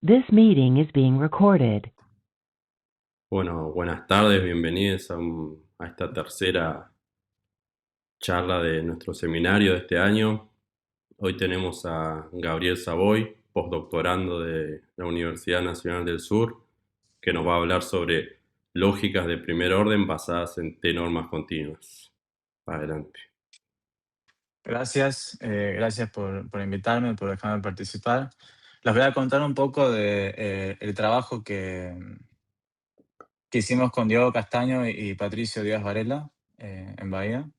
This meeting is being recorded. Bueno, buenas tardes, bienvenidos a esta tercera charla de nuestro seminario de este año. Hoy tenemos a Gabriel Savoy, postdoctorando de la Universidad Nacional del Sur, que nos va a hablar sobre lógicas de primer orden basadas en T-normas continuas. Adelante. Gracias, gracias por invitarme, por dejarme participar. Les voy a contar un poco de el trabajo que hicimos con Diego Castaño y Patricio Díaz Varela en Bahía.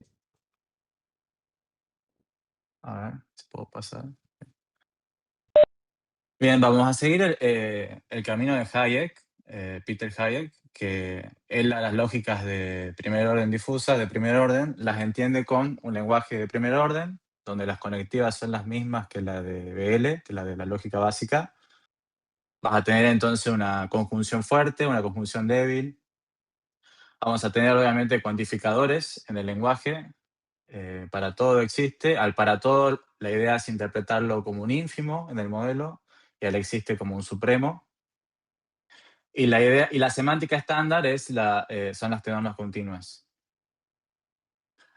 A ver si puedo pasar. Bien, vamos a seguir el camino de Hayek, Peter Hayek, que él a las lógicas de primer orden difusas, de primer orden, las entiende con un lenguaje de primer orden, donde las conectivas son las mismas que la de BL, que la de la lógica básica. Vas a tener entonces una conjunción fuerte, una conjunción débil. Vamos a tener obviamente cuantificadores en el lenguaje. Para todo existe. Al para todo la idea es interpretarlo como un ínfimo en el modelo y al existe como un supremo. Y la idea y la semántica estándar son las tenormas continuas.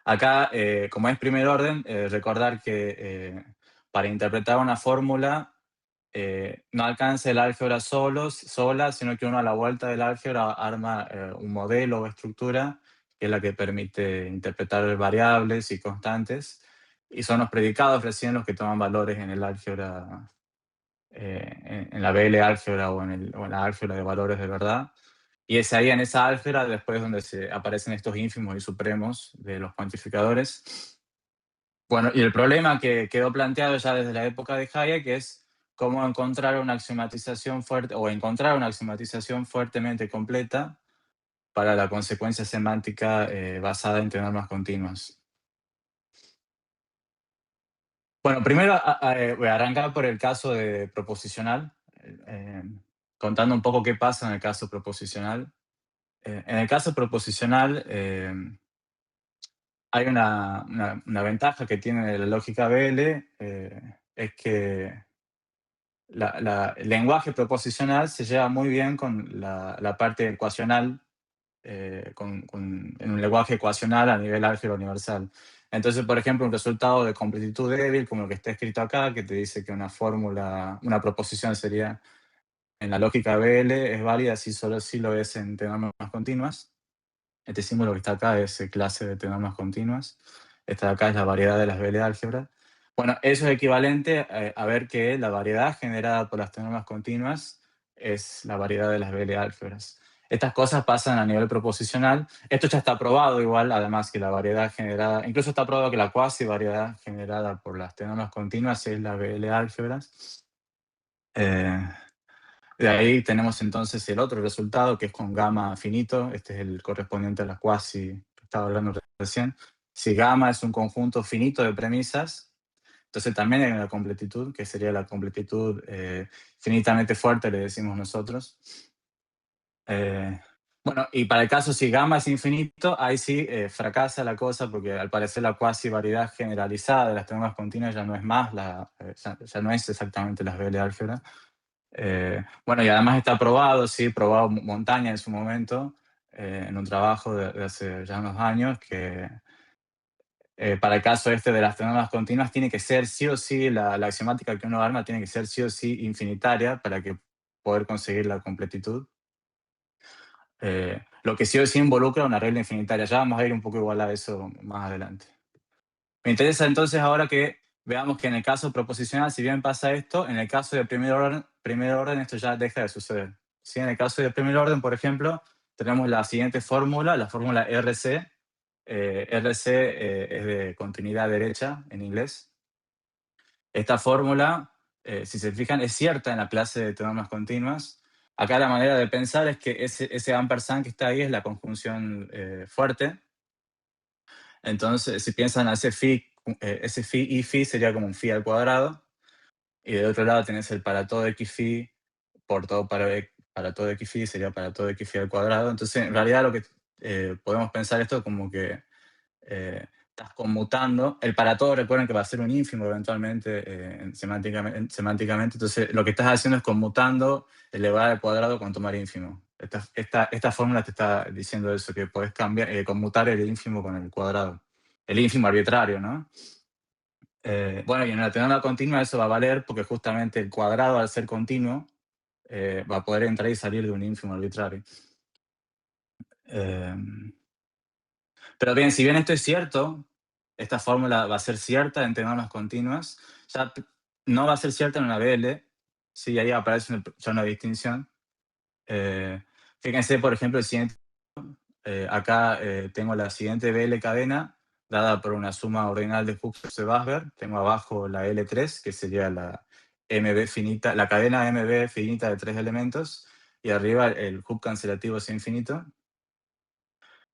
Acá, como es primer orden, recordar que para interpretar una fórmula no alcanza el álgebra sola, sino que uno a la vuelta del álgebra arma un modelo o estructura que es la que permite interpretar variables y constantes. Y son los predicados recién los que toman valores en el álgebra, en la BL álgebra o en la álgebra de valores de verdad. Y es ahí en esa álgebra después donde se aparecen estos ínfimos y supremos de los cuantificadores. Bueno, y el problema que quedó planteado ya desde la época de Hayek es cómo encontrar una axiomatización fuerte o encontrar una axiomatización fuertemente completa para la consecuencia semántica basada en tenormas continuas. Bueno, primero voy a arrancar por el caso de proposicional, eh, contando un poco qué pasa en el caso proposicional. En el caso proposicional hay una ventaja que tiene la lógica BL, es que el lenguaje proposicional se lleva muy bien con la parte ecuacional, en un lenguaje ecuacional a nivel álgebra universal. Entonces, por ejemplo, un resultado de completitud débil, como lo que está escrito acá, que te dice que una fórmula, una proposición sería en la lógica BL, es válida si solo si lo es en tenormas continuas. Este símbolo que está acá es clase de tenormas continuas. Esta de acá es la variedad de las BL álgebra. Bueno, eso es equivalente a ver que la variedad generada por las tenormas continuas es la variedad de las BL álgebras. Estas cosas pasan a nivel proposicional. Esto ya está probado igual, además que la variedad generada, incluso está probado que la cuasi variedad generada por las tenormas continuas es la BL álgebras. De ahí tenemos entonces el otro resultado, que es con gamma finito. Este es el correspondiente a la cuasi que estaba hablando recién. Si gamma es un conjunto finito de premisas, entonces también hay una completitud, que sería la completitud finitamente fuerte, le decimos nosotros. Bueno, y para el caso si gamma es infinito, ahí sí fracasa la cosa, porque al parecer la cuasi variedad generalizada de las teormas continuas ya no es más, ya no es exactamente las BL álgebra. Bueno, y además está probado, sí, probado Montaña en su momento, en un trabajo de hace ya unos años, que para el caso este de las tenormas continuas tiene que ser sí o sí, la axiomática que uno arma tiene que ser sí o sí infinitaria para que poder conseguir la completitud. Lo que sí o sí involucra una regla infinitaria. Ya vamos a ir un poco igual a eso más adelante. Me interesa entonces ahora que veamos que en el caso proposicional, si bien pasa esto, en el caso de primer orden esto ya deja de suceder. ¿Sí? En el caso de primer orden, por ejemplo, tenemos la siguiente fórmula, la fórmula RC. RC es de continuidad derecha en inglés. Esta fórmula, si se fijan, es cierta en la clase de teormas continuas. Acá la manera de pensar es que ese ampersand que está ahí es la conjunción fuerte. Entonces, si piensan a ese phi y phi sería como un phi al cuadrado. Y del otro lado tenés el para todo x phi por todo para todo x phi sería para todo x phi al cuadrado. Entonces, en realidad lo que podemos pensar esto como que estás conmutando. El para todo, recuerden que va a ser un ínfimo eventualmente, semánticamente. Entonces, lo que estás haciendo es conmutando elevado al cuadrado con tomar ínfimo. Esta fórmula te está diciendo eso, que podés cambiar, conmutar el ínfimo con el cuadrado. El ínfimo arbitrario, ¿no? Bueno, y en la teoría continua eso va a valer porque justamente el cuadrado, al ser continuo, va a poder entrar y salir de un ínfimo arbitrario. Pero bien, si bien esto es cierto, esta fórmula va a ser cierta en tenoras continuas, ya no va a ser cierta en una BL, sí, ahí aparece ya una distinción. Fíjense, por ejemplo, el siguiente, acá tengo la siguiente BL cadena dada por una suma ordinal de Hooke de Basberg. Tengo abajo la L3, que sería la MB finita, la cadena MB finita de 3 elementos, y arriba el Hooke cancelativo es infinito.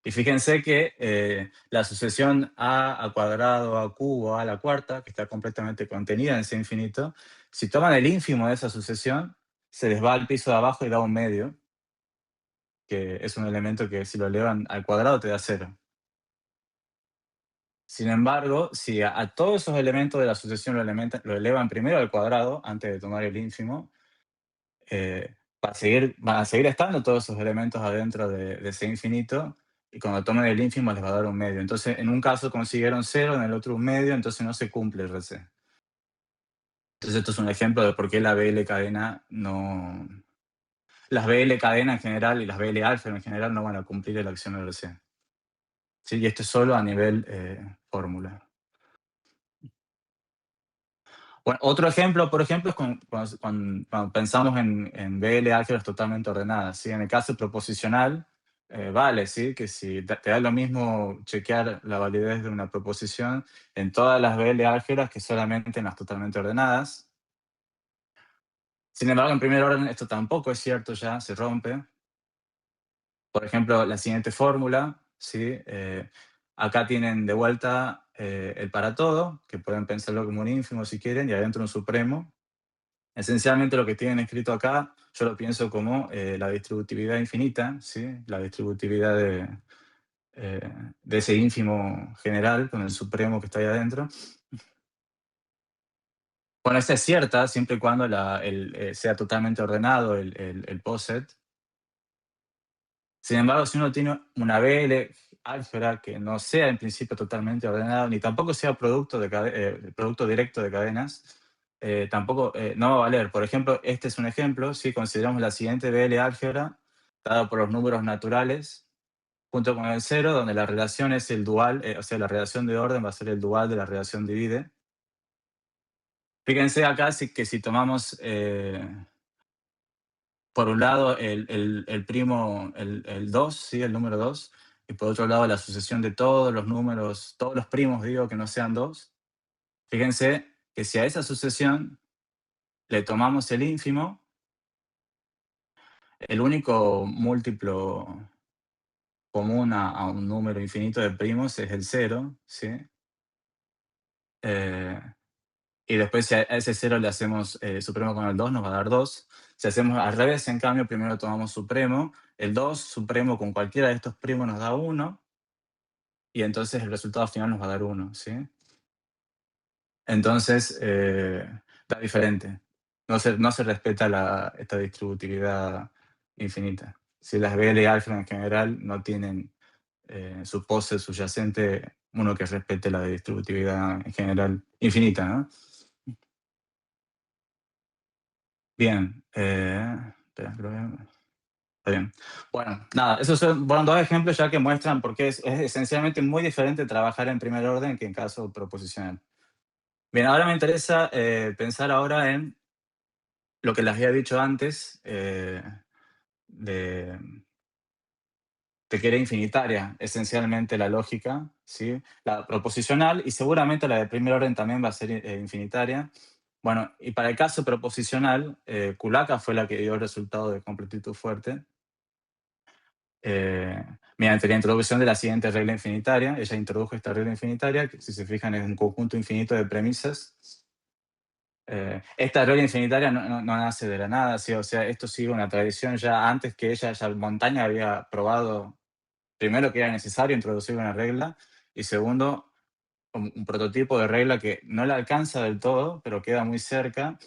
Y fíjense que la sucesión a al cuadrado, a cubo, a la cuarta, que está completamente contenida en C infinito, si toman el ínfimo de esa sucesión, se les va al piso de abajo y da un medio, que es un elemento que si lo elevan al cuadrado te da 0. Sin embargo, si a todos esos elementos de la sucesión lo elevan primero al cuadrado, antes de tomar el ínfimo, van a seguir estando todos esos elementos adentro de C infinito, y cuando tomen el ínfimo les va a dar un medio. Entonces, en un caso consiguieron 0, en el otro un medio, entonces no se cumple el RC. Entonces, esto es un ejemplo de por qué la BL cadena no... Las BL cadena en general y las BL alfa en general no van a cumplir el axioma de RC. ¿Sí? Y esto es solo a nivel fórmula. Bueno, otro ejemplo, por ejemplo, es cuando pensamos en BL álgebras totalmente ordenadas. ¿Sí? En el caso proposicional, vale, ¿sí? Que si te da lo mismo chequear la validez de una proposición en todas las BL álgebras que solamente en las totalmente ordenadas. Sin embargo, en primer orden esto tampoco es cierto ya, se rompe. Por ejemplo, la siguiente fórmula, ¿sí? Acá tienen de vuelta el para todo, que pueden pensarlo como un ínfimo si quieren, y adentro un supremo. Esencialmente lo que tienen escrito acá, yo lo pienso como la distributividad infinita, ¿sí? La distributividad de ese ínfimo general con el supremo que está ahí adentro. Bueno, esta es cierta siempre y cuando sea totalmente ordenado el poset. Sin embargo, si uno tiene una BL álgebra que no sea en principio totalmente ordenado, ni tampoco sea producto directo de cadenas, tampoco no va a valer. Por ejemplo, este es un ejemplo, si consideramos la siguiente BL álgebra, dada por los números naturales, junto con el 0, donde la relación es el dual, o sea, la relación de orden va a ser el dual de la relación divide. Fíjense acá que si tomamos por un lado el primo, el 2, ¿sí? El número 2, y por otro lado la sucesión de todos los números, todos los primos, digo, que no sean 2. Fíjense que si a esa sucesión le tomamos el ínfimo, el único múltiplo común a un número infinito de primos es el 0, ¿sí? Y después si a ese 0 le hacemos supremo con el 2, nos va a dar 2. Si hacemos al revés, en cambio, primero tomamos supremo, el 2 supremo con cualquiera de estos primos nos da 1, y entonces el resultado final nos va a dar 1, ¿sí? Entonces, da diferente. No se respeta esta distributividad infinita. Si las BL alfa en general no tienen su pose subyacente uno que respete la distributividad en general infinita, ¿no? Bien. Espera, creo que... Está bien. Bueno, nada, esos son dos ejemplos ya que muestran por qué es esencialmente muy diferente trabajar en primer orden que en caso proposicional. Bien, ahora me interesa pensar ahora en lo que les había dicho antes de que era infinitaria, esencialmente la lógica, ¿sí? La proposicional, y seguramente la de primer orden también va a ser infinitaria. Bueno, y para el caso proposicional, Kulaka fue la que dio el resultado de completitud fuerte mediante la introducción de la siguiente regla infinitaria. Ella introdujo esta regla infinitaria, que si se fijan es un conjunto infinito de premisas. Esta regla infinitaria no nace de la nada, ¿sí? O sea, esto sigue una tradición ya antes que ella, ya Montaña había probado, primero, que era necesario introducir una regla, y segundo, un prototipo de regla que no la alcanza del todo, pero queda muy cerca.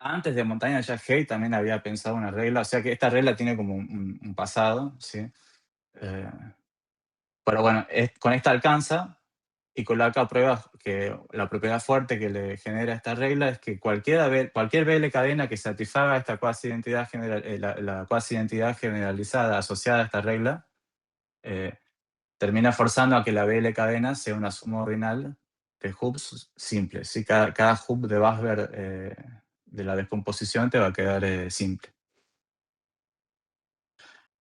Antes de Montaña ya Hay también había pensado una regla, o sea que esta regla tiene como un pasado, ¿sí? Eh, pero bueno, con esta alcanza y con la prueba que la propiedad fuerte que le genera esta regla es que cualquier BL cadena que satisfaga esta cuasi identidad la cuasi identidad generalizada asociada a esta regla, eh, termina forzando a que la BL cadena sea una suma ordinal de hoops simples. ¿Sí? Cada hoop de Basber de la descomposición te va a quedar simple.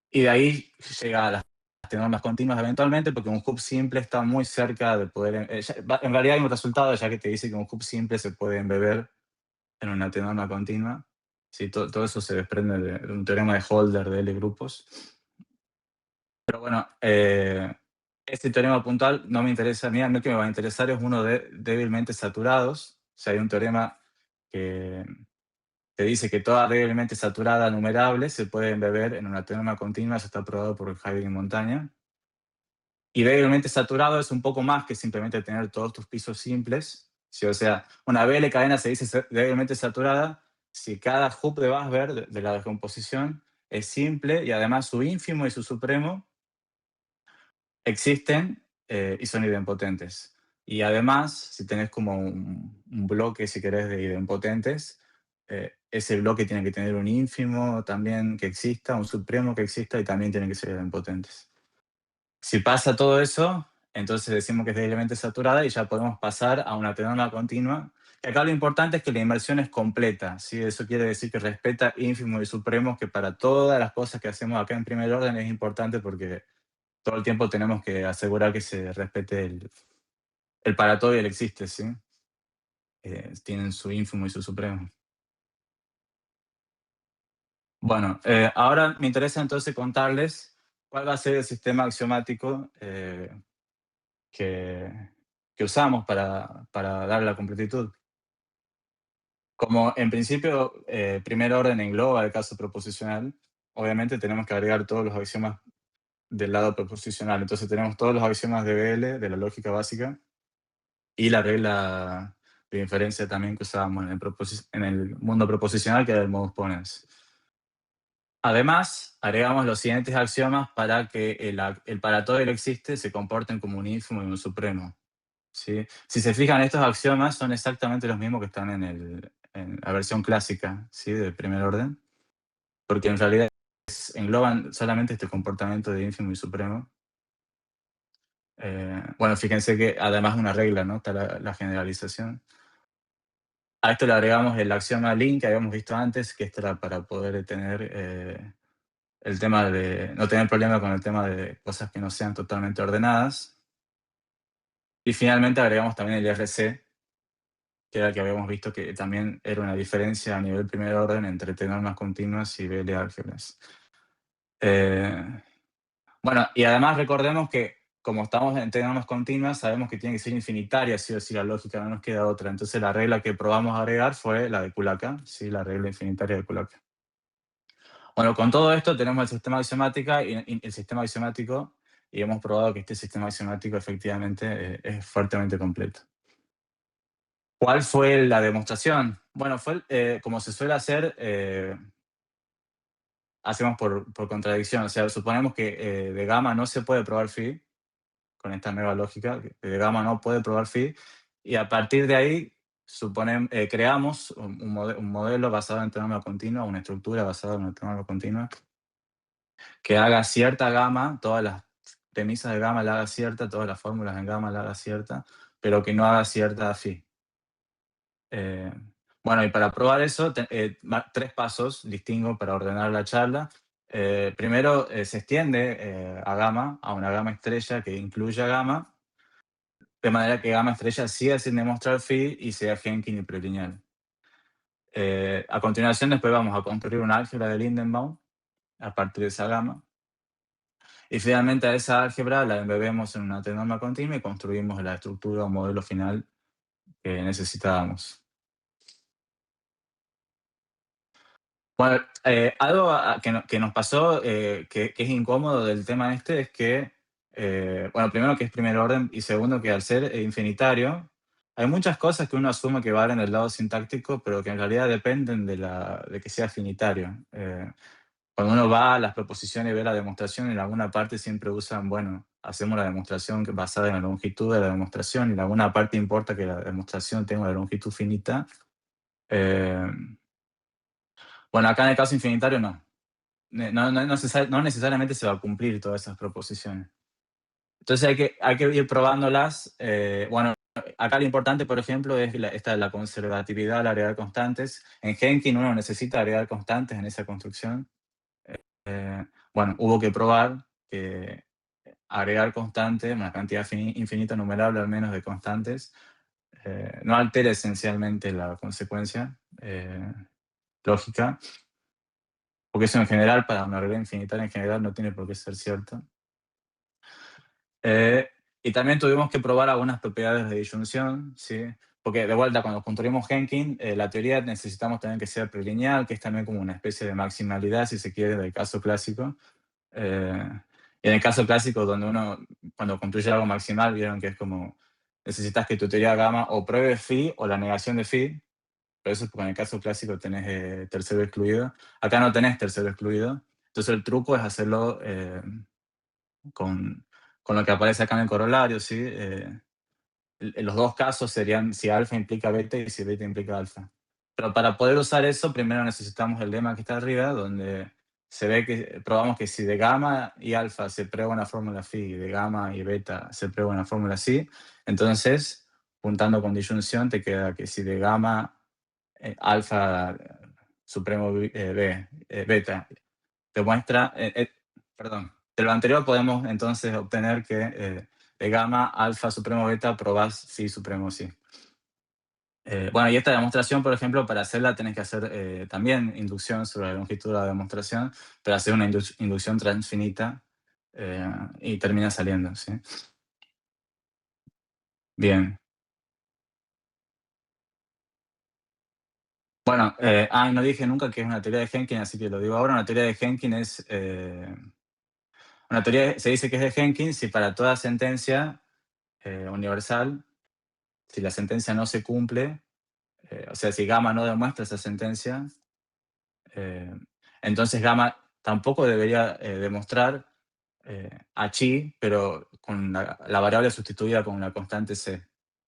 Y de ahí llega a las normas continuas eventualmente, porque un hub simple está muy cerca de poder. En realidad hay un resultado ya que te dice que un hub simple se puede embeber en una tenorma continua. Sí, todo eso se desprende de un teorema de Holder de L grupos. Pero bueno, este teorema puntual no me interesa a mí que me va a interesar es uno de débilmente saturados. O sea, hay un teorema que te dice que toda débilmente saturada numerable se puede embeber en una teorema continua, eso está probado por Heidegger y Montaña. Y débilmente saturado es un poco más que simplemente tener todos tus pisos simples. ¿Sí? O sea, una BL cadena se dice débilmente saturada si cada hub de Basber de la descomposición es simple y además su ínfimo y su supremo existen y son idempotentes. Y además, si tenés como un bloque, si querés, de idempotentes, ese bloque tiene que tener un ínfimo también que exista, un supremo que exista y también tienen que ser idempotentes. Si pasa todo eso, entonces decimos que es deblemente saturada y ya podemos pasar a una tenorma continua. Y acá lo importante es que la inmersión es completa, ¿sí? Eso quiere decir que respeta ínfimos y supremos, que para todas las cosas que hacemos acá en primer orden es importante porque todo el tiempo tenemos que asegurar que se respete el para todo y el existe, ¿sí? Tienen su ínfimo y su supremo. Bueno, ahora me interesa entonces contarles cuál va a ser el sistema axiomático que, que usamos para dar la completitud. Como en principio, primer orden engloba el caso proposicional, obviamente tenemos que agregar todos los axiomas del lado proposicional. Entonces tenemos todos los axiomas de BL, de la lógica básica, y la regla de inferencia también que usábamos en el mundo proposicional, que era el modus ponens. Además, agregamos los siguientes axiomas para que el para todo el existe se comporten como un ínfimo y un supremo. ¿Sí? Si se fijan, estos axiomas son exactamente los mismos que están en la versión clásica, ¿sí? De primer orden, porque en realidad engloban solamente este comportamiento de ínfimo y supremo. Bueno, fíjense que además una regla, ¿no? Está la generalización. A esto le agregamos el axioma link que habíamos visto antes, que esto era para poder tener el tema de no tener problema con el tema de cosas que no sean totalmente ordenadas. Y finalmente agregamos también el RC, que era el que habíamos visto que también era una diferencia a nivel primer orden entre tenormas continuas y BL álgebras. Bueno, y además recordemos que como estamos en tenormas continuas, sabemos que tiene que ser infinitaria, sí o sí, la lógica, no nos queda otra. Entonces la regla que probamos agregar fue la de Kulaka, ¿sí? La regla infinitaria de Kulaka. Bueno, con todo esto tenemos el sistema axiomático y hemos probado que este sistema axiomático efectivamente es fuertemente completo. ¿Cuál fue la demostración? Bueno, fue como se suele hacer, hacemos por contradicción. O sea, suponemos que de gamma no se puede probar phi, con esta nueva lógica, que de gamma no puede probar phi, y a partir de ahí creamos un modelo basado en teorema continua, una estructura basada en una teorema continua, que haga cierta gamma, todas las premisas de gamma la haga cierta, todas las fórmulas en gamma la haga cierta, pero que no haga cierta phi. Bueno, y para probar eso, tres pasos distingo para ordenar la charla. Primero, se extiende a gamma, a una gamma estrella que incluya gamma, de manera que gamma estrella siga sin demostrar phi y sea Genkin y prelineal. A continuación, después vamos a construir una álgebra de Lindenbaum a partir de esa gamma. Y finalmente a esa álgebra la embebemos en una tenorma continua y construimos la estructura o modelo final que necesitábamos. Bueno, algo que nos pasó que es incómodo del tema este es que bueno, primero que es primer orden y segundo que al ser infinitario, hay muchas cosas que uno asume que van en el lado sintáctico, pero que en realidad dependen de que sea finitario. Cuando uno va a las proposiciones y ve la demostración, en alguna parte siempre usan, bueno, hacemos la demostración basada en la longitud de la demostración y en alguna parte importa que la demostración tenga una longitud finita. Eh, bueno, acá en el caso infinitario no. No necesariamente se va a cumplir todas esas proposiciones. Entonces hay que ir probándolas. Bueno, acá lo importante, por ejemplo, es la conservatividad al agregar constantes. En Jenkins uno necesita agregar constantes en esa construcción. Bueno, hubo que probar que agregar constantes, una cantidad infinita, numerable al menos de constantes, no altera esencialmente la consecuencia lógica, porque eso en general, para una regla infinitaria en general, no tiene por qué ser cierto. Y también tuvimos que probar algunas propiedades de disyunción, ¿sí? Porque de vuelta, cuando construimos Jenkins, la teoría necesitamos también que sea prelineal, que es también como una especie de maximalidad, si se quiere, del caso clásico. Y en el caso clásico, donde uno, cuando construye algo maximal, vieron que es como, necesitas que tu teoría gamma o pruebe phi o la negación de phi, pero eso es porque en el caso clásico tenés tercero excluido. Acá no tenés tercero excluido, entonces el truco es hacerlo con, con lo que aparece acá en el corolario, ¿sí? Los dos casos serían si alfa implica beta y si beta implica alfa. Pero para poder usar eso, primero necesitamos el lema que está arriba, donde se ve que probamos que si de gamma y alfa se prueba una fórmula phi y de gamma y beta se prueba una fórmula psi, entonces, juntando con disyunción, te queda que si de gamma alfa supremo beta demuestra, perdón, de lo anterior podemos entonces obtener que de gamma alfa supremo beta probás phi supremo psi. Bueno, y esta demostración, por ejemplo, para hacerla tenés que hacer también inducción sobre la longitud de la demostración, pero hacer una inducción transfinita y termina saliendo, ¿sí? Bien. Bueno, no dije nunca que es una teoría de Jenkins, así que lo digo ahora. Una teoría de Jenkins es... una teoría, se dice que es de Jenkins si para toda sentencia universal, si la sentencia no se cumple, o sea, si gamma no demuestra esa sentencia, eh, entonces gamma tampoco debería demostrar a chi, pero con la variable sustituida con una constante c.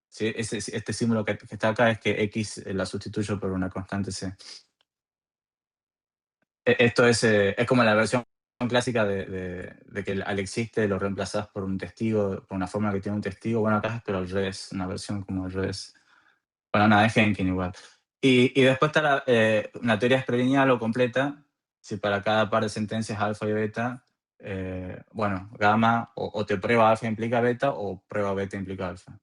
¿Sí? Este símbolo que está acá es que x la sustituyo por una constante c. Esto es como la versión clásica de que al existe lo reemplazás por un testigo, por una fórmula que tiene un testigo. Bueno, acá es pero al revés, una versión como al revés. Bueno, nada, es Jenkins igual. Y después está una teoría exprelineal o completa, si para cada par de sentencias alfa y beta, bueno, gamma o te prueba alfa implica beta o prueba beta implica alfa.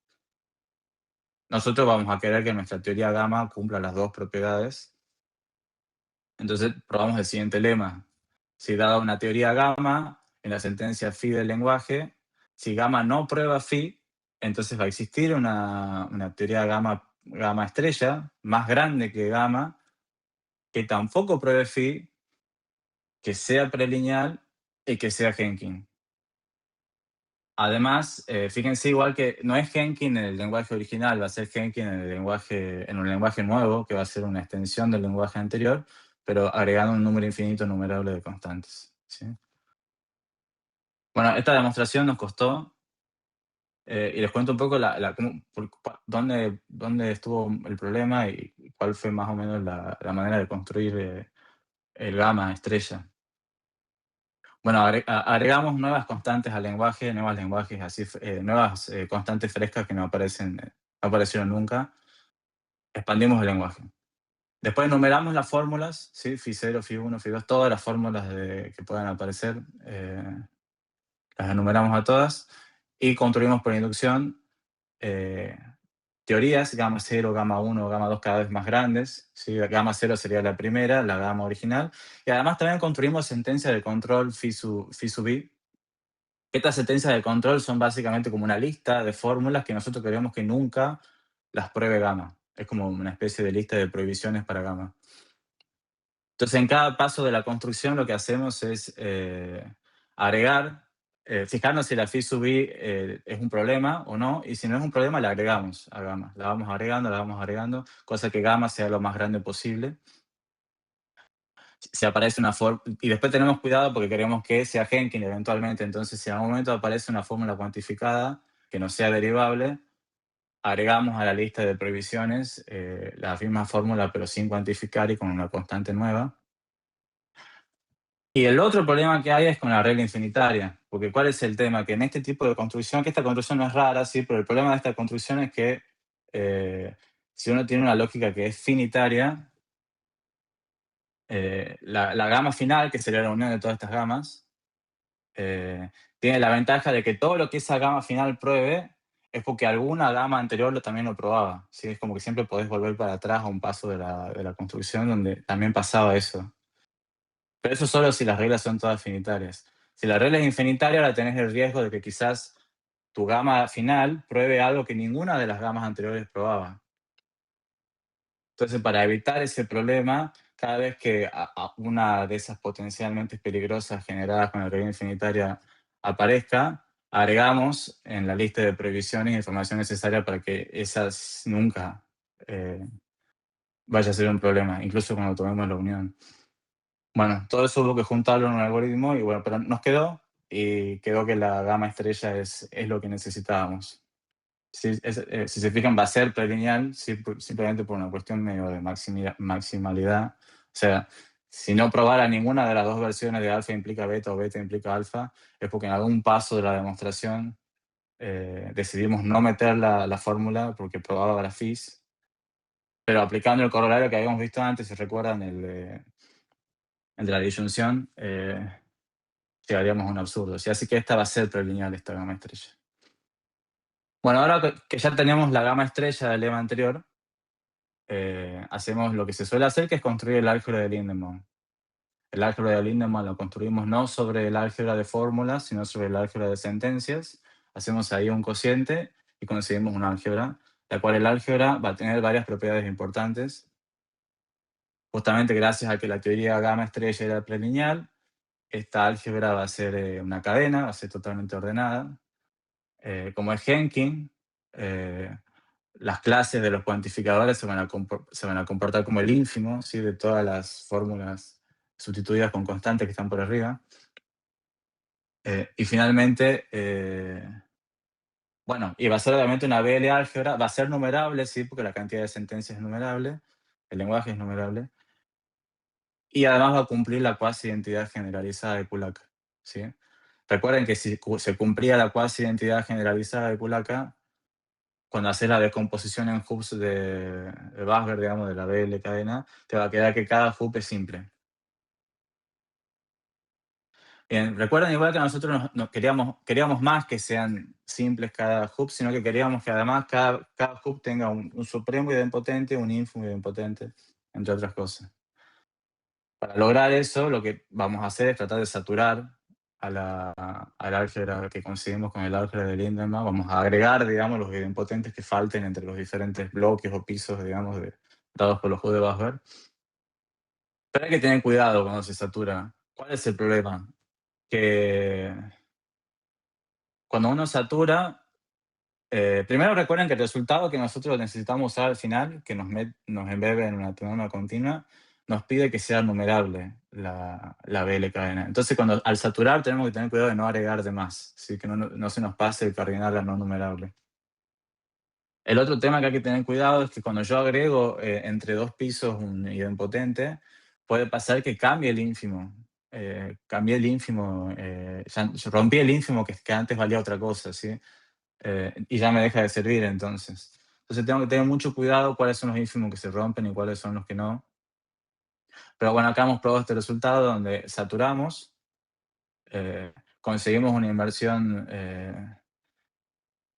Nosotros vamos a querer que nuestra teoría gamma cumpla las dos propiedades. Entonces probamos el siguiente lema. Si dada una teoría gamma, en la sentencia phi del lenguaje, si gamma no prueba phi, entonces va a existir una teoría gamma estrella más grande que gamma, que tampoco pruebe phi, que sea prelineal y que sea Jenkins. Además, fíjense igual que no es Jenkins en el lenguaje original, va a ser Jenkins en un lenguaje nuevo, que va a ser una extensión del lenguaje anterior, pero agregando un número infinito numerable de constantes, ¿sí? Bueno, esta demostración nos costó, y les cuento un poco dónde estuvo el problema y cuál fue más o menos la manera de construir el gamma estrella. Bueno, agregamos nuevas constantes al lenguaje, nuevas constantes frescas que no aparecieron nunca. Expandimos el lenguaje. Después enumeramos las fórmulas, ¿sí? Phi0, Phi1, Phi2, todas las fórmulas que puedan aparecer, las enumeramos a todas y construimos por inducción teorías, gamma 0, gamma 1, gamma 2 cada vez más grandes, ¿sí? Gamma 0 sería la primera, la gamma original, y además también construimos sentencias de control phi sub i. Estas sentencias de control son básicamente como una lista de fórmulas que nosotros queremos que nunca las pruebe gamma. Es como una especie de lista de prohibiciones para gamma. Entonces, en cada paso de la construcción lo que hacemos es agregar fijarnos si la phi sub i es un problema o no, y si no es un problema, la agregamos a gamma. La vamos agregando, cosa que gamma sea lo más grande posible. Si aparece una fórmula, y después tenemos cuidado porque queremos que sea Henkin eventualmente, entonces si en algún momento aparece una fórmula cuantificada que no sea derivable, agregamos a la lista de prohibiciones la misma fórmula pero sin cuantificar y con una constante nueva. Y el otro problema que hay es con la regla infinitaria, porque ¿cuál es el tema? Que en este tipo de construcción, que esta construcción no es rara, sí, pero el problema de esta construcción es que si uno tiene una lógica que es finitaria, la gama final, que sería la unión de todas estas gamas, tiene la ventaja de que todo lo que esa gama final pruebe es porque alguna gama anterior también lo probaba. ¿Sí? Es como que siempre podés volver para atrás a un paso de la construcción donde también pasaba eso. Pero eso solo si las reglas son todas finitarias. Si la regla es infinitaria, ahora tenés el riesgo de que quizás tu gama final pruebe algo que ninguna de las gamas anteriores probaba. Entonces, para evitar ese problema, cada vez que una de esas potencialmente peligrosas generadas con la regla infinitaria aparezca, agregamos en la lista de prohibiciones información necesaria para que esas nunca vaya a ser un problema, incluso cuando tomemos la unión. Bueno, todo eso hubo que juntarlo en un algoritmo y bueno, pero nos quedó y quedó que la gama estrella es lo que necesitábamos. Si se fijan, va a ser prelineal simplemente por una cuestión medio de maximalidad. O sea, si no probara ninguna de las dos versiones de alfa implica beta o beta implica alfa, es porque en algún paso de la demostración decidimos no meter la fórmula porque probaba la FIS. Pero aplicando el corolario que habíamos visto antes, si recuerdan, el de la disyunción, llegaríamos a un absurdo. Así que esta va a ser prelineal, esta gama estrella. Bueno, ahora que ya tenemos la gama estrella del lema anterior, hacemos lo que se suele hacer, que es construir el álgebra de Lindemann. El álgebra de Lindemann lo construimos no sobre el álgebra de fórmulas, sino sobre el álgebra de sentencias. Hacemos ahí un cociente y conseguimos un álgebra, la cual el álgebra va a tener varias propiedades importantes. Justamente gracias a que la teoría gamma estrella era prelineal, esta álgebra va a ser una cadena, va a ser totalmente ordenada. Como es Henkin, las clases de los cuantificadores se van a comportar como el ínfimo, ¿sí? De todas las fórmulas sustituidas con constantes que están por arriba. Y finalmente, bueno, y va a ser obviamente una BL álgebra, va a ser numerable, sí, porque la cantidad de sentencias es numerable, el lenguaje es numerable, y además va a cumplir la cuasi identidad generalizada de Kulaka, ¿sí? Recuerden que si se cumplía la cuasi identidad generalizada de Kulaka, cuando haces la descomposición en hoops de Basber, digamos, de la BL cadena, te va a quedar que cada hoop es simple. Bien, recuerden igual que nosotros nos queríamos más que sean simples cada hoop, sino que queríamos que además cada hoop tenga un supremo idempotente, un ínfimo idempotente, entre otras cosas. Para lograr eso, lo que vamos a hacer es tratar de saturar al álgebra que conseguimos con el álgebra de Lindemann. Vamos a agregar, digamos, los idempotentes que falten entre los diferentes bloques o pisos, digamos, dados por los hoops de Basber. Pero hay que tener cuidado cuando se satura. ¿Cuál es el problema? Que cuando uno satura, primero recuerden que el resultado que nosotros necesitamos usar al final, que nos embebe en una teorema continua, nos pide que sea numerable la BL cadena. Entonces, al saturar tenemos que tener cuidado de no agregar de más, ¿sí? Que no se nos pase el cardinal a no numerable. El otro tema que hay que tener cuidado es que cuando yo agrego entre dos pisos un idempotente, puede pasar que cambie el ínfimo. Cambié el ínfimo, yo rompí el ínfimo que antes valía otra cosa, ¿sí? Y ya me deja de servir entonces. Entonces tengo que tener mucho cuidado cuáles son los ínfimos que se rompen y cuáles son los que no. Pero bueno, acá hemos probado este resultado donde saturamos, conseguimos una inversión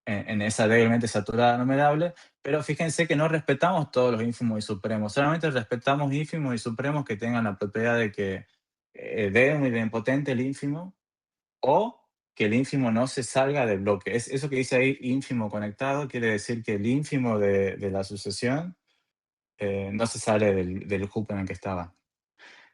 en esa débilmente saturada numerable, pero fíjense que no respetamos todos los ínfimos y supremos, solamente respetamos ínfimos y supremos que tengan la propiedad de que dé un idempotente el ínfimo o que el ínfimo no se salga del bloque. Eso que dice ahí ínfimo conectado quiere decir que el ínfimo de la sucesión no se sale del hoop en el que estaba.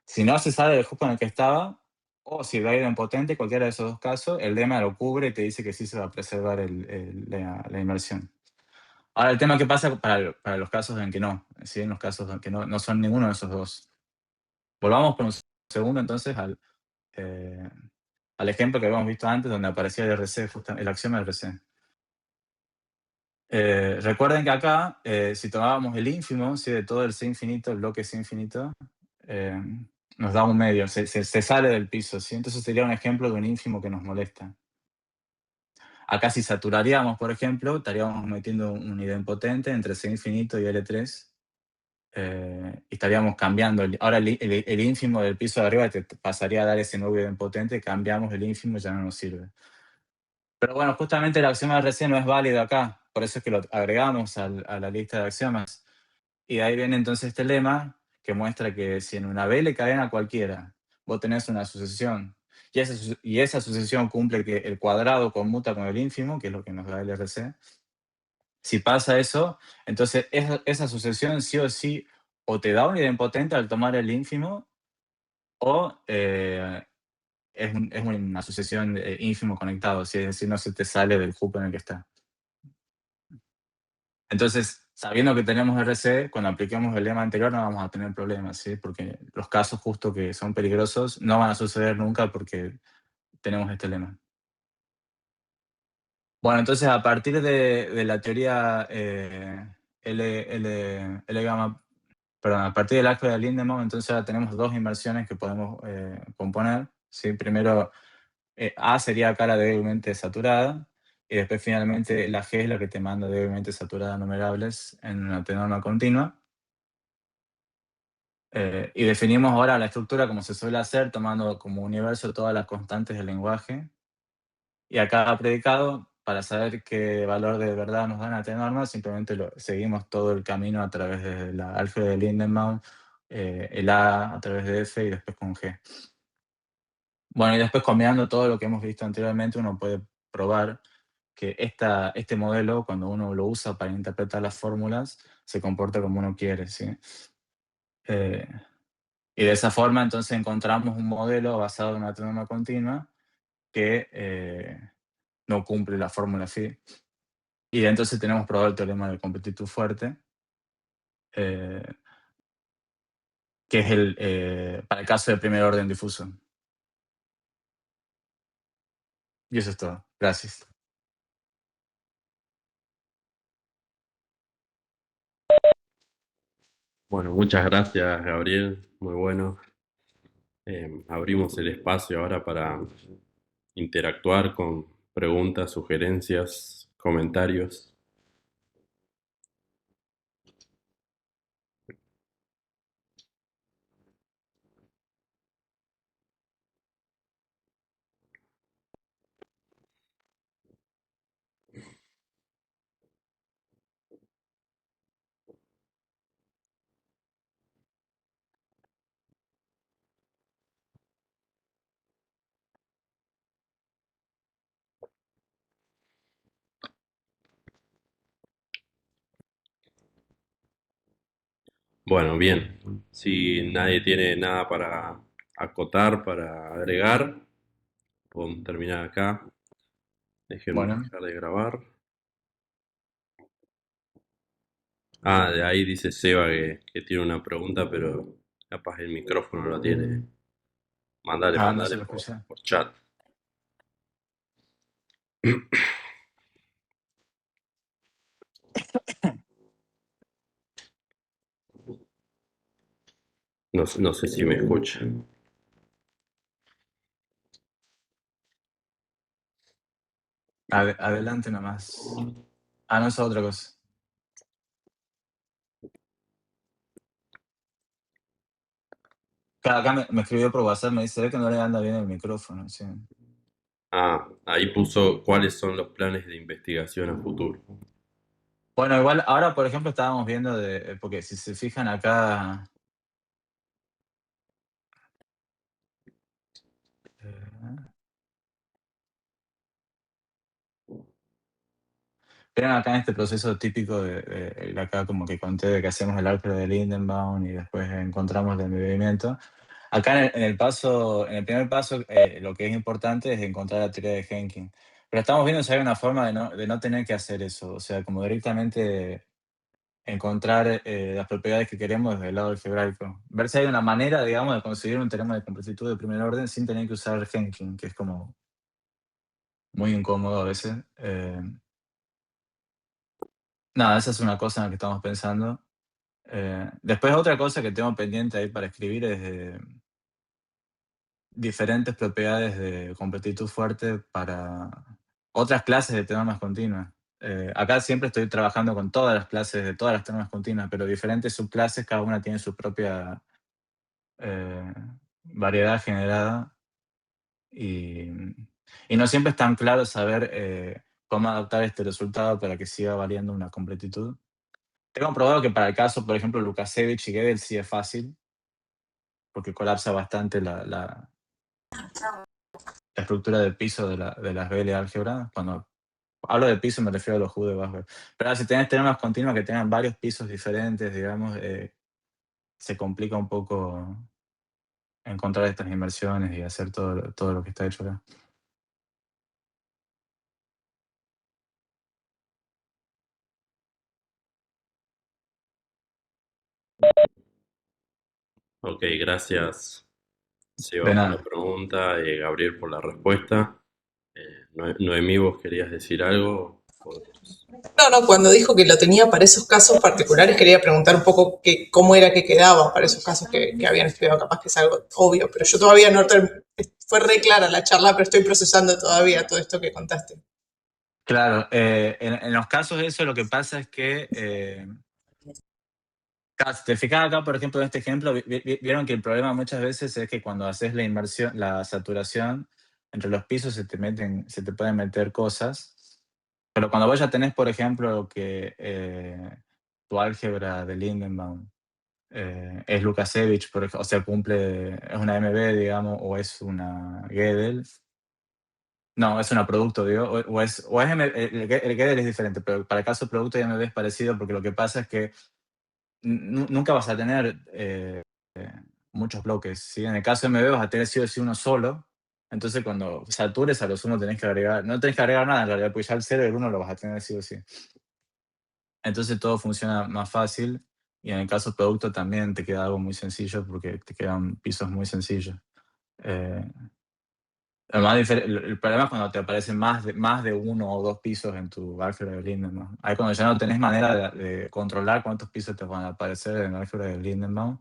Si no se sale del hoop en el que estaba, o si da idempotente, cualquiera de esos dos casos, el lema lo cubre y te dice que sí se va a preservar la inversión. Ahora, el tema que pasa para los casos en que no, ¿sí? En los casos en que no son ninguno de esos dos. Volvamos por un segundo entonces eh, al ejemplo que habíamos visto antes, donde aparecía el RC, el axioma del RC. Recuerden que acá, si tomábamos el ínfimo, ¿sí? De todo el C infinito, el bloque C infinito, eh, nos da un medio, se sale del piso, ¿sí? Entonces sería un ejemplo de un ínfimo que nos molesta. Acá si saturaríamos, por ejemplo, estaríamos metiendo un idempotente entre C infinito y L3, y estaríamos cambiando. Ahora el ínfimo del piso de arriba te pasaría a dar ese nuevo idempotente, cambiamos el ínfimo y ya no nos sirve. Pero bueno, justamente el axioma de RC no es válido acá, por eso es que lo agregamos a la lista de axiomas. Y de ahí viene entonces este lema que muestra que si en una Vl cadena cualquiera vos tenés una sucesión y esa sucesión cumple que el cuadrado conmuta con el ínfimo, que es lo que nos da el RC, si pasa eso, entonces esa sucesión sí o sí o te da un idempotente al tomar el ínfimo o es una sucesión ínfimo conectado, ¿sí? Es decir, no se te sale del hoop en el que está. Entonces, sabiendo que tenemos RC, cuando apliquemos el lema anterior no vamos a tener problemas, ¿sí? Porque los casos justo que son peligrosos no van a suceder nunca porque tenemos este lema. Bueno, entonces a partir de la teoría L gamma, perdón, a partir del álgebra de Lindemann, entonces ahora tenemos dos inversiones que podemos componer, ¿sí? Primero, A sería acá la débilmente saturada, y después finalmente la G es la que te manda débilmente saturada numerables en una norma continua. Y definimos ahora la estructura como se suele hacer, tomando como universo todas las constantes del lenguaje. Y a cada predicado, para saber qué valor de verdad nos dan a T norma, simplemente seguimos todo el camino a través de la álgebra de Lindenbaum, el A través de F y después con G. Bueno, y después combinando todo lo que hemos visto anteriormente, uno puede probar que este modelo, cuando uno lo usa para interpretar las fórmulas, se comporta como uno quiere, ¿sí? Eh, y de esa forma, entonces, encontramos un modelo basado en una teorema continua que no cumple la fórmula phi. Y entonces tenemos probado el teorema de completitud fuerte, eh, que es para el caso de primer orden difuso. Y eso es todo. Gracias. Bueno, muchas gracias, Gabriel. Muy bueno. Abrimos el espacio ahora para interactuar con preguntas, sugerencias, comentarios. Bueno, bien. Si nadie tiene nada para acotar, para agregar, podemos terminar acá. Déjenme Bueno, dejar de grabar. Ah, de ahí dice Seba que tiene una pregunta, pero capaz el micrófono no lo tiene. no se Mandale lo escuché. por chat. No, no sé si me escucha. Adelante nomás. No, es otra cosa. Claro, acá me escribió por WhatsApp, me dice que no le anda bien el micrófono. Sí. Ah, ahí puso cuáles son los planes de investigación a futuro. Bueno, igual ahora, por ejemplo, estábamos viendo porque si se fijan acá, eh, vieron acá en este proceso típico acá como que conté de que hacemos el álgebra de Lindenbaum y después encontramos el embebimiento. Acá en el primer paso, lo que es importante es encontrar la teoría de Henkin. Pero estamos viendo si hay una forma de no tener que hacer eso. O sea, como directamente encontrar las propiedades que queremos desde el lado algebraico. Ver si hay una manera, digamos, de conseguir un teorema de completitud de primer orden sin tener que usar Henkin, que es como muy incómodo a veces. Nada, esa es una cosa en la que estamos pensando. Después otra cosa que tengo pendiente ahí para escribir es diferentes propiedades de completitud fuerte para otras clases de teoremas continuas. Acá siempre estoy trabajando con todas las clases de todas las teoremas continuas, pero diferentes subclases, cada una tiene su propia variedad generada y, y no siempre es tan claro saber cómo adaptar este resultado para que siga variando una completitud. Tengo probado que para el caso, por ejemplo, Lukasevich y Gödel sí es fácil, porque colapsa bastante la estructura del piso de las BL álgebra. Cuando hablo de piso me refiero a los U de Basberg. Pero ahora, si tenés teoremas continuos que tengan varios pisos diferentes, digamos, se complica un poco encontrar estas inversiones y hacer todo lo que está hecho acá. Ok, gracias, De Seba, por la nada. pregunta, Gabriel por la respuesta. Noemí, ¿vos querías decir algo? No, no, cuando dijo que lo tenía para esos casos particulares, quería preguntar un poco cómo era que quedaba para esos casos que habían estudiado. Capaz que es algo obvio, pero yo todavía no. Fue re clara la charla, pero estoy procesando todavía todo esto que contaste. Claro, en los casos de eso lo que pasa es que, si te fijas acá, por ejemplo, en este ejemplo, vieron que el problema muchas veces es que cuando haces la inversión, la saturación, entre los pisos se te pueden meter cosas. Pero cuando vos ya tenés, por ejemplo, que tu álgebra de Lindenbaum es Lukasevich, o sea, es una MB, digamos, o es una Gödel. No, es una producto, digo, el Gödel es diferente, pero para el caso producto y MB es parecido porque lo que pasa es que nunca vas a tener muchos bloques, ¿sí? En el caso MB vas a tener sí o sí uno solo, entonces cuando satures a los uno tenés que agregar, no tenés que agregar nada en realidad, porque ya el 0 y el 1 lo vas a tener sí o sí. Entonces todo funciona más fácil y en el caso producto también te queda algo muy sencillo porque te quedan pisos muy sencillos. Eh, el problema es cuando te aparecen más de uno o dos pisos en tu álgebra de Lindenbaum. Ahí cuando ya no tenés manera de controlar cuántos pisos te van a aparecer en el álgebra de Lindenbaum,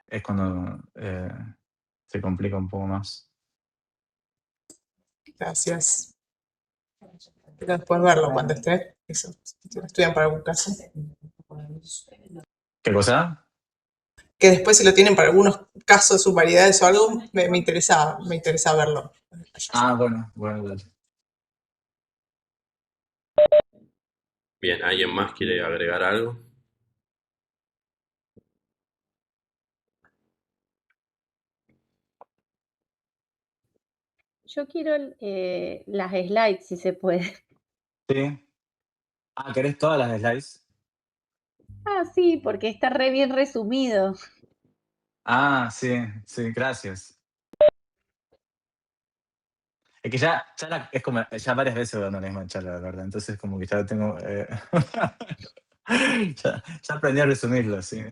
es cuando se complica un poco más. Gracias. Quiero después verlo cuando esté. Eso, si lo estudian para algún caso. ¿Qué cosa? Que después, si lo tienen para algunos casos, sus variedades o algo, me interesa verlo. Ah, bueno, dale. Bien, ¿alguien más quiere agregar algo? Yo quiero las slides, si se puede. Sí. Ah, ¿querés todas las slides? Ah, sí, porque está re bien resumido. Ah, sí, gracias. Es que es como, ya varias veces dando la misma charla, la verdad. Entonces, como que ya tengo. Ya aprendí a resumirlo, sí.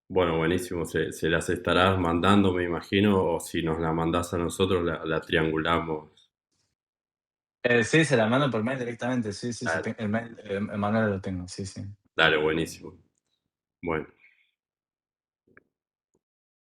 Bueno, buenísimo. Se las estarás mandando, me imagino, o si nos la mandás a nosotros, la triangulamos. Sí, se la mando por mail directamente. Sí, Dale, el mail, el manual lo tengo, sí. dale, buenísimo. Bueno.